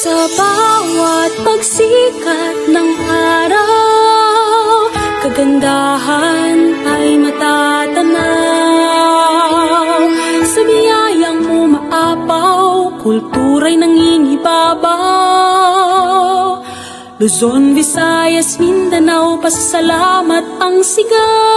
Sa bawat pagsikat ng araw, kagandahan ay matatanaw. Sa biyayang mo maapaw, kultura'y nangingibabaw. Luzon, Visayas, Mindanao, pasasalamat ang sigaw.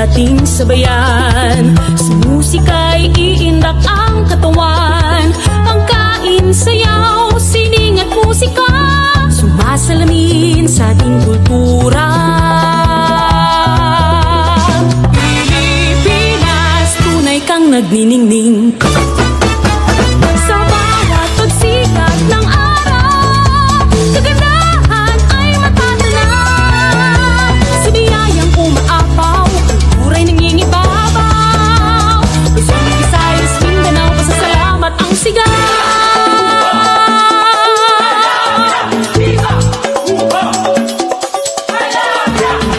Ating sabayan, sa musika'y iindak ang katawan. Pangkain, sayaw, sining at musika, sumasalamin sa ating kultura. Pilipinas, tunay kang nagniningning. Sa bawat pagsikat ng araw, kagandahan ay matatanaw. Sa biyayang umaapaw, kultura'y nangingibabaw. Luzon, Visayas, Mindanao, pasasalamat ang sigaw.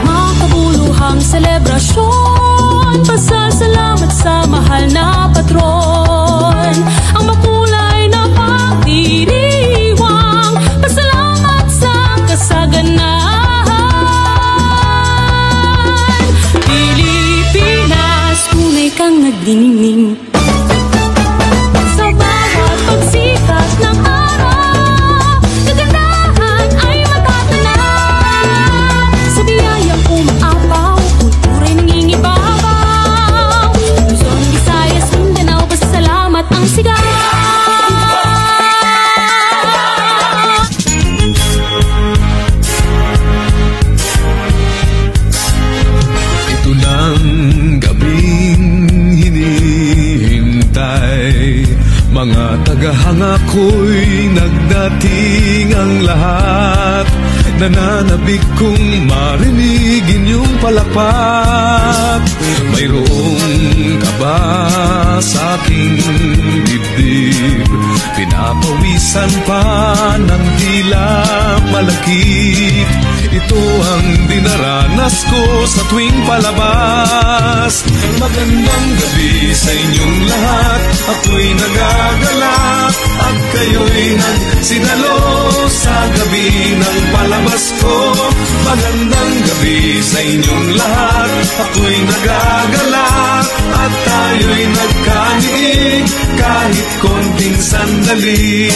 Mga kabuluhang selebrasyon, pasasalamat sa mahal na patron. Ang makulay na pagdiriwang, pasalamat sa kasaganahan. Pilipinas, tunay kang nagniningning. Sa bawat pagsikat ng araw, kagandahan ay matatanaw. Sa biyayang umaapaw, kultura'y nangingibabaw. Luzon, Visayas, Mindanao, pasasalamat ang sigaw. Ito ng gabing hinihintay, mga tagahanga ko'y nagdating ang lahat. Nananabik kong marinig inyong palakpak. Mayroong kaba sa aking dibdib, pinapawisan pa ng tila malakip. Ito ang dinaranas ko sa tuwing palabas. Magandang gabi sa inyong lahat, ako'y nagagalak at kayo'y nagsinalo sa gabi ng palabas ko. Magandang gabi sa inyong lahat, ako'y nagagalak at tayo'y nagkaniig kahit konting sandali.